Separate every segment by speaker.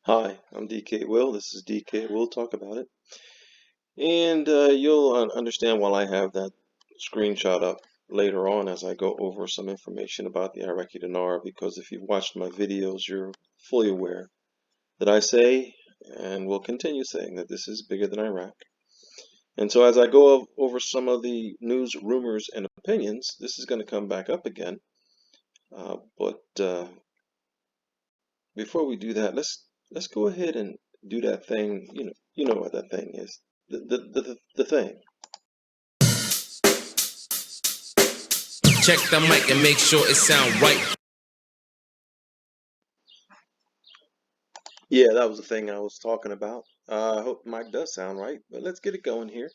Speaker 1: Hi, I'm DK Will. This is DK. We'll talk about it. And you'll understand why I have that screenshot up later on as I go over some information about the Iraqi dinar, because if you've watched my videos, you're fully aware that I say and will continue saying that this is bigger than Iraq. And so as I go over some of the news, rumors, and opinions, this is going to come back up again. But before we do that, let's go ahead and do that thing. You know what that thing is. The thing.
Speaker 2: Check the mic and make sure it sound right.
Speaker 1: Yeah, that was the thing I was talking about. I hope the mic does sound right, but let's get it going here.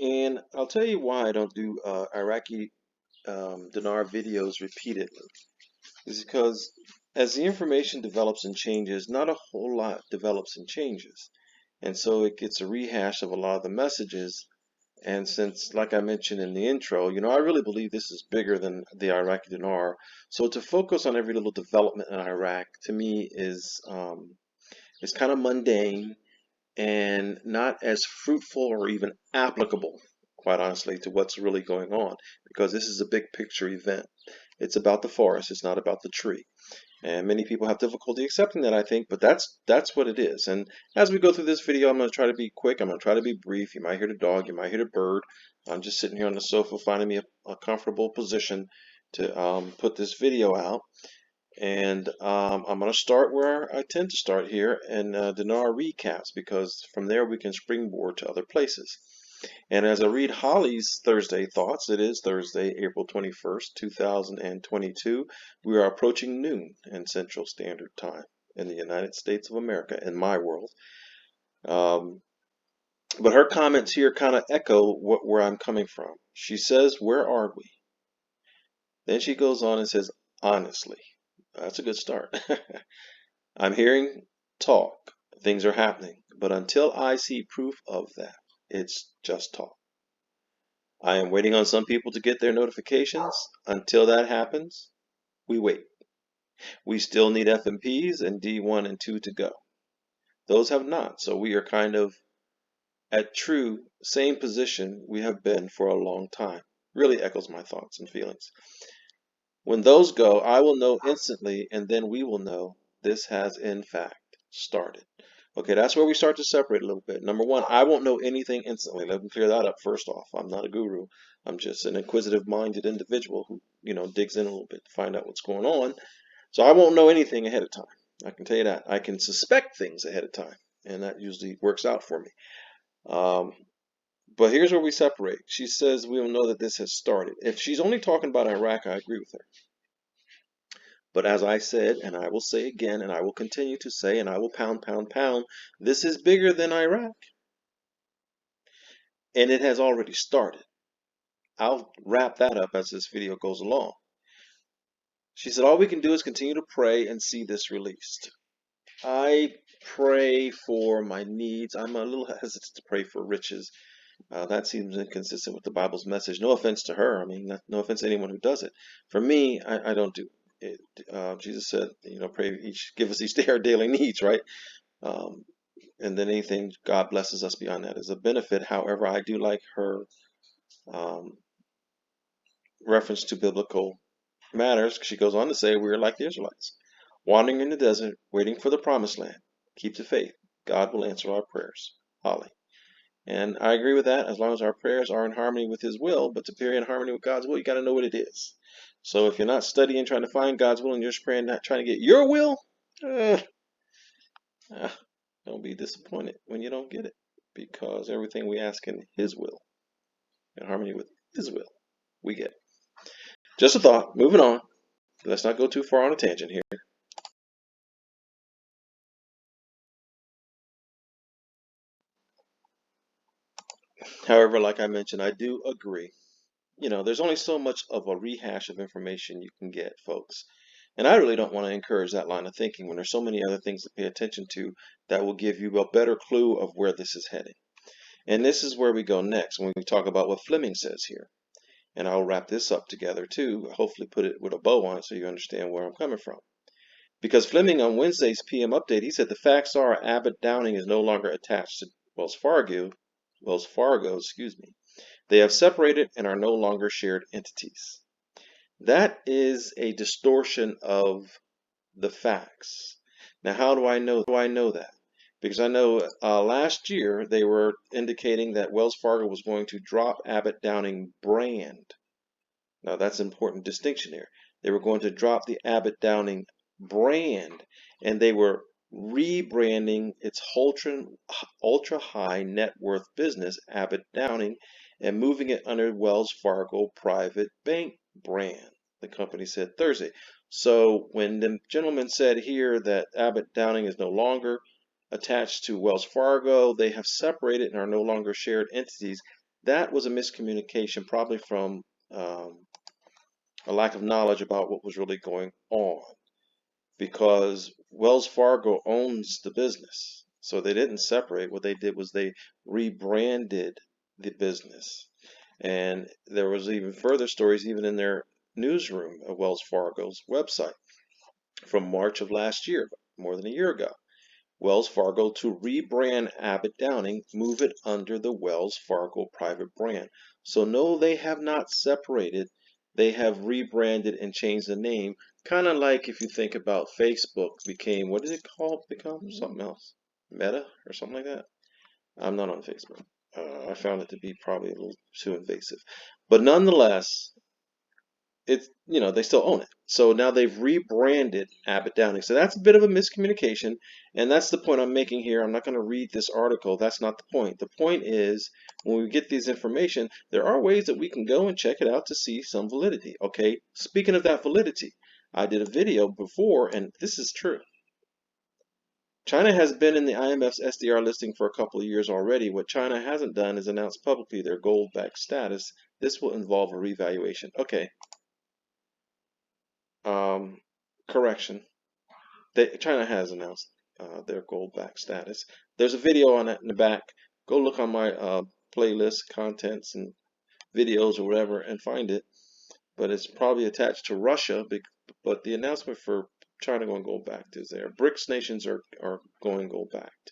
Speaker 1: And I'll tell you why I don't do Iraqi dinar videos repeatedly. Is because as the information develops and changes, not a whole lot develops and changes. And so it gets a rehash of a lot of the messages. And since, like I mentioned in the intro, I really believe this is bigger than the Iraqi dinar. So to focus on every little development in Iraq, to me, is kind of mundane and not as fruitful or even applicable, quite honestly, to what's really going on, because this is a big picture event. It's about the forest, it's not about the tree. And many people have difficulty accepting that, I think, but that's what it is. And as we go through this video, I'm going to try to be quick. I'm going to try to be brief. You might hear the dog, you might hear the bird. I'm just sitting here on the sofa, finding me a comfortable position to put this video out. And I'm going to start where I tend to start here in Dinar recaps, because from there we can springboard to other places. And as I read Holly's Thursday thoughts, it is Thursday, April 21st, 2022. We are approaching noon in Central Standard Time in the United States of America, in my world. But her comments here kind of echo where I'm coming from. She says, "Where are we?" Then she goes on and says, "Honestly." That's a good start. "I'm hearing talk. Things are happening. But until I see proof of that, it's just talk. I am waiting on some people to get their notifications. Until that happens, we wait. We still need FMPs and D1 and 2 to go. Those have not, so we are kind of at true same position we have been for a long time." Really echoes my thoughts and feelings. "When those go, I will know instantly, and then we will know this has in fact started." Okay, that's where we start to separate a little bit. Number one, I won't know anything instantly. Let me clear that up first off. I'm not a guru. I'm just an inquisitive-minded individual who, digs in a little bit to find out what's going on. So I won't know anything ahead of time. I can tell you that. I can suspect things ahead of time, and that usually works out for me. But here's where we separate. She says we will know that this has started. If she's only talking about Iraq, I agree with her. But as I said, and I will say again, and I will continue to say, and I will pound, this is bigger than Iraq. And it has already started. I'll wrap that up as this video goes along. She said, all we can do is continue to pray and see this released. I pray for my needs. I'm a little hesitant to pray for riches. That seems inconsistent with the Bible's message. No offense to her. I mean, no offense to anyone who does it. For me, I don't do it. Jesus said, pray give us each day our daily needs, right? And then anything God blesses us beyond that is a benefit. However, I do like her reference to biblical matters. She goes on to say, we are like the Israelites, wandering in the desert, waiting for the promised land. Keep the faith. God will answer our prayers. Holly. And I agree with that, as long as our prayers are in harmony with His will. But to be in harmony with God's will, you got to know what it is. So if you're not studying, trying to find God's will, and you're just praying, not trying to get your will, don't be disappointed when you don't get it, because everything we ask in His will, in harmony with His will, we get it. Just a thought. Moving on. Let's not go too far on a tangent here. However, like I mentioned, I do agree. There's only so much of a rehash of information you can get, folks. And I really don't want to encourage that line of thinking when there's so many other things to pay attention to that will give you a better clue of where this is heading. And this is where we go next when we talk about what Fleming says here. And I'll wrap this up together too, hopefully put it with a bow on it so you understand where I'm coming from. Because Fleming on Wednesday's PM update, he said the facts are Abbot Downing is no longer attached to Wells Fargo, excuse me. They have separated and are no longer shared entities. That is a distortion of the facts. Now, how do I know that? Because I know last year they were indicating that Wells Fargo was going to drop Abbott Downing brand. Now, that's an important distinction here. They were going to drop the Abbott Downing brand, and they were rebranding its ultra high net worth business, Abbott Downing, and moving it under Wells Fargo Private Bank brand, the company said Thursday. So when the gentleman said here that Abbott Downing is no longer attached to Wells Fargo, they have separated and are no longer shared entities, that was a miscommunication, probably from a lack of knowledge about what was really going on, because Wells Fargo owns the business. So they didn't separate. What they did was they rebranded the business. And there was even further stories even in their newsroom of Wells Fargo's website from March of last year, more than a year ago. Wells Fargo to rebrand Abbott Downing, move it under the Wells Fargo private brand. So no, they have not separated. They have rebranded and changed the name. Kind of like if you think about Facebook became, what did it called? Become something else? Meta or something like that? I'm not on Facebook. I found it to be probably a little too invasive. But nonetheless, it's, they still own it. So now they've rebranded Abbott Downing. So that's a bit of a miscommunication, and that's the point I'm making here. I'm not going to read this article. That's not the point. The point is, when we get this information, there are ways that we can go and check it out to see some validity. Okay, speaking of that validity, I did a video before, and this is true. China has been in the IMF's SDR listing for a couple of years already. What China hasn't done is announce publicly their gold-backed status. This will involve a revaluation. Okay. Correction. China has announced their gold-backed status. There's a video on that in the back. Go look on my playlist, contents, and videos or whatever, and find it. But it's probably attached to Russia. But the announcement for China going gold-backed is there. BRICS nations are going gold-backed.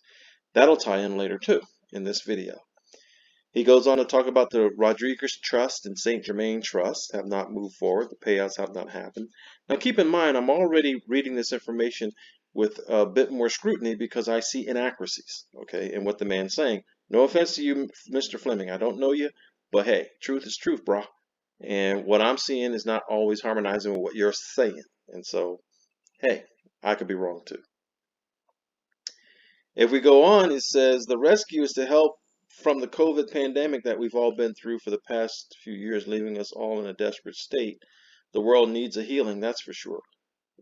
Speaker 1: That'll tie in later too in this video. He goes on to talk about the Rodriguez Trust and St. Germain Trust have not moved forward. The payouts have not happened. Now keep in mind, I'm already reading this information with a bit more scrutiny because I see inaccuracies, okay, in what the man's saying. No offense to you, Mr. Fleming. I don't know you, but hey, truth is truth, brah. And what I'm seeing is not always harmonizing with what you're saying. And so, hey, I could be wrong too. If we go on, it says the rescue is to help from the COVID pandemic that we've all been through for the past few years, leaving us all in a desperate state. The world needs a healing, that's for sure.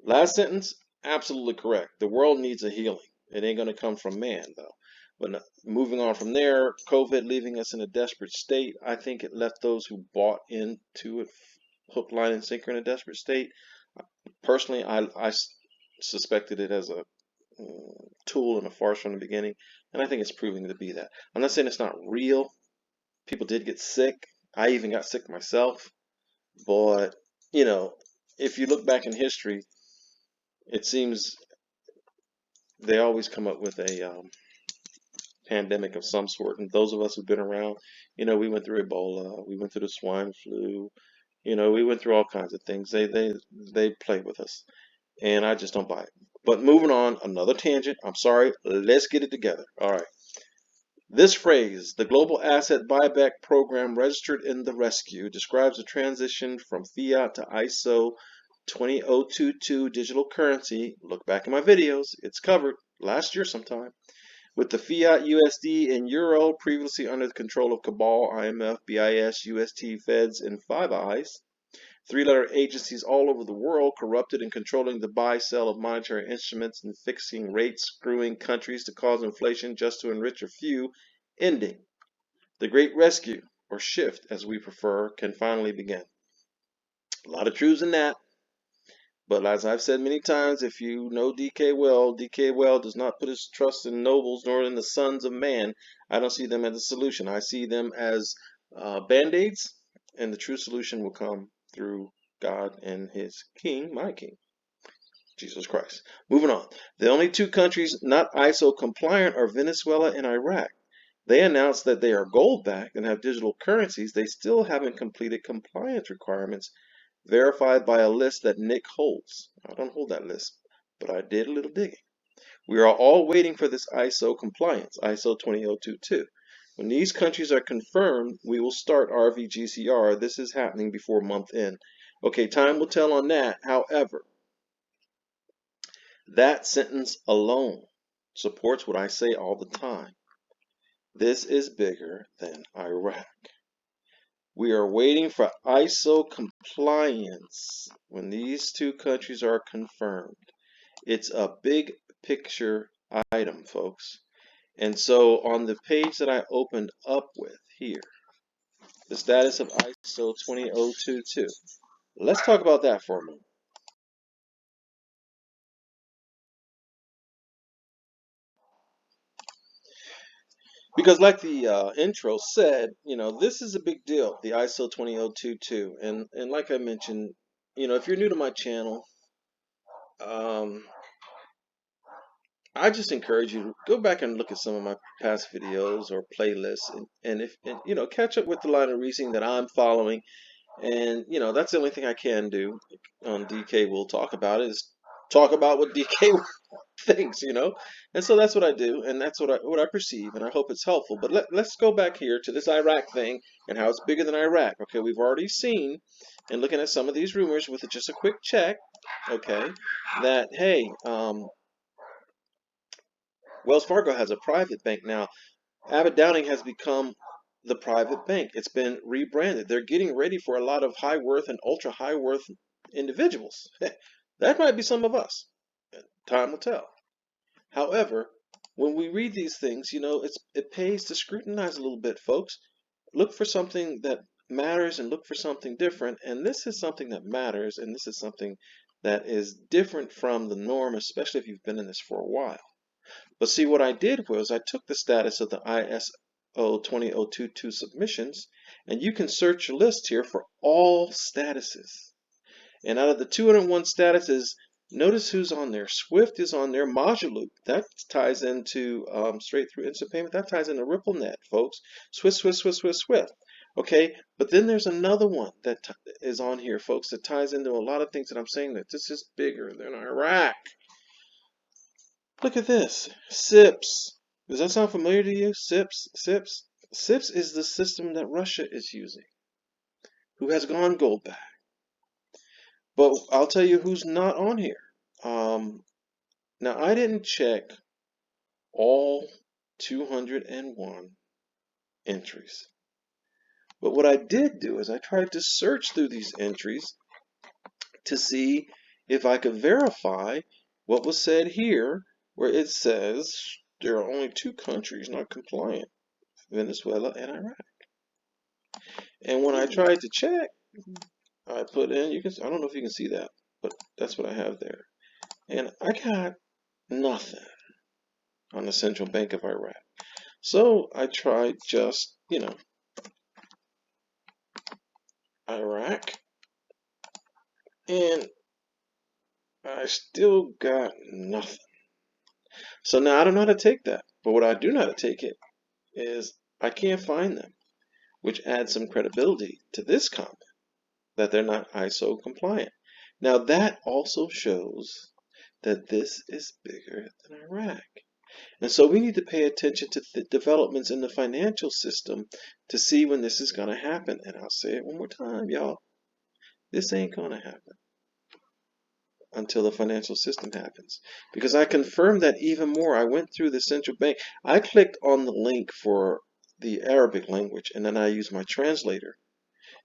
Speaker 1: Last sentence, absolutely correct. The world needs a healing. It ain't going to come from man, though. But moving on from there, COVID leaving us in a desperate state, I think it left those who bought into it hook, line, and sinker in a desperate state. Personally, I suspected it as a tool and a farce from the beginning, and I think it's proving to be that. I'm not saying it's not real. People did get sick. I even got sick myself. But, if you look back in history, it seems they always come up with a pandemic of some sort. And those of us who've been around, we went through Ebola, we went through the swine flu, we went through all kinds of things. They play with us, and I just don't buy it. But moving on, another tangent. I'm sorry. Let's get it together. All right. This phrase, the global asset buyback program registered in the rescue, describes a transition from fiat to ISO 20022 digital currency. Look back in my videos. It's covered last year sometime. With the fiat USD and Euro previously under the control of Cabal, IMF, BIS, UST, Feds, and Five Eyes. Three-letter agencies all over the world corrupted and controlling the buy-sell of monetary instruments and fixing rates, screwing countries to cause inflation just to enrich a few, ending. The great rescue, or shift as we prefer, can finally begin. A lot of truths in that, but as I've said many times, if you know DK well does not put his trust in nobles nor in the sons of man. I don't see them as a solution. I see them as band-aids, and the true solution will come through God and his king, my king, Jesus Christ. Moving on. The only two countries not ISO compliant are Venezuela and Iraq. They announced that they are gold backed and have digital currencies. They still haven't completed compliance requirements verified by a list that Nick holds. I don't hold that list, but I did a little digging. We are all waiting for this ISO compliance, ISO 20022. When these countries are confirmed, we will start RVGCR. This is happening before month end. Okay, time will tell on that. However, that sentence alone supports what I say all the time. This is bigger than Iraq. We are waiting for ISO compliance when these two countries are confirmed. It's a big picture item, folks. And so on the page that I opened up with here, the status of ISO 20022, let's talk about that for a moment. Because like the intro said, this is a big deal, the ISO 20022. And like I mentioned, if you're new to my channel, I just encourage you to go back and look at some of my past videos or playlists and catch up with the line of reasoning that I'm following. And, that's the only thing I can do on DK We'll Talk About it is talk about what DK thinks. And so that's what I do, and that's what I perceive, and I hope it's helpful. But let's go back here to this Iraq thing and how it's bigger than Iraq. Okay, we've already seen, and looking at some of these rumors with just a quick check, okay, that, hey, Wells Fargo has a private bank now. Abbot Downing has become the private bank. It's been rebranded. They're getting ready for a lot of high worth and ultra high worth individuals. That might be some of us. Time will tell. However, when we read these things, it pays to scrutinize a little bit, folks. Look for something that matters and look for something different. And this is something that matters, and this is something that is different from the norm, especially if you've been in this for a while. But see, what I did was I took the status of the ISO 20022 submissions, and you can search your list here for all statuses. And out of the 201 statuses, notice who's on there. Swift is on there. Moduloop, that ties into straight through instant payment. That ties into RippleNet, folks. Swift. Okay, but then there's another one that is on here, folks, that ties into a lot of things that I'm saying that this is bigger than Iraq. Look at this. SIPS. Does that sound familiar to you? SIPS. SIPS is the system that Russia is using, who has gone gold back. But I'll tell you who's not on here. Now, I didn't check all 201 entries. But what I did do is I tried to search through these entries to see if I could verify what was said here, where it says there are only two countries not compliant, Venezuela and Iraq. And when I tried to check, I put in, I don't know if you can see that, but that's what I have there. And I got nothing on the Central Bank of Iraq. So I tried just, Iraq, and I still got nothing. So now I don't know how to take that, but what I do know how to take it is I can't find them, which adds some credibility to this comment that they're not ISO compliant. Now that also shows that this is bigger than Iraq. And so we need to pay attention to the developments in the financial system to see when this is going to happen. And I'll say it one more time, y'all. This ain't going to happen until the financial system happens. Because I confirmed that even more. I went through the central bank. I clicked on the link for the Arabic language, and then I used my translator.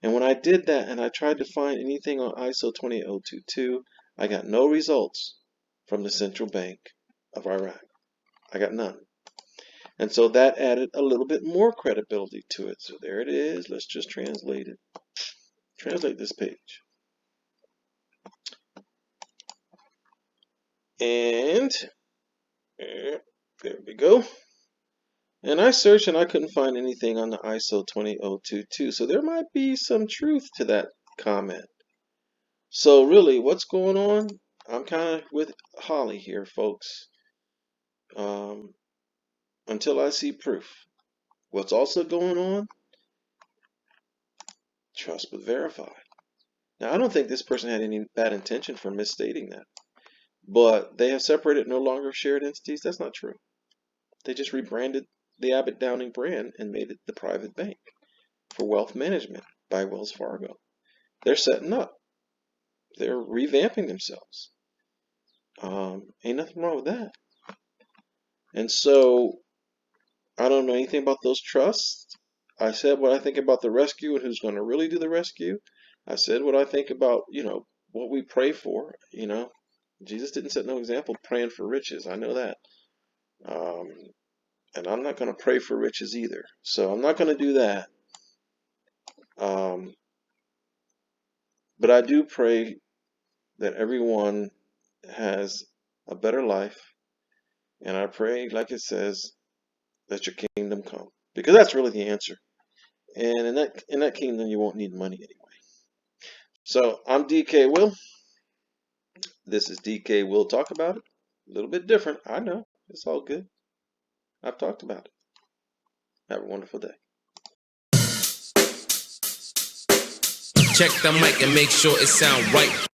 Speaker 1: And when I did that and I tried to find anything on ISO 20022, I got no results from the Central Bank of Iraq. I got none. And so that added a little bit more credibility to it. So there it is. Let's just translate it. Translate this page. And there we go. And I searched and I couldn't find anything on the ISO 20022. So there might be some truth to that comment. So really, what's going on? I'm kind of with Holly here, folks. Um, until I see proof. What's also going on? Trust but verify. Now, I don't think this person had any bad intention for misstating that, but they have separated, no longer shared entities. That's not true. They just rebranded the Abbot Downing brand and made it the private bank for wealth management by Wells Fargo. They're setting up. They're revamping themselves. Ain't nothing wrong with that. And so I don't know anything about those trusts. I said what I think about the rescue and who's going to really do the rescue. I said what I think about, what we pray for. Jesus didn't set no example praying for riches. I know that. Um, and I'm not going to pray for riches either. So I'm not going to do that. Um, but I do pray that everyone has a better life. And I pray, like it says, let your kingdom come. Because that's really the answer. And in that kingdom, you won't need money anyway. So I'm DK Will. This is DK Will Talk About It. A little bit different. I know. It's all good. I've talked about it. Have a wonderful day.
Speaker 2: Check the mic and make sure it sound right.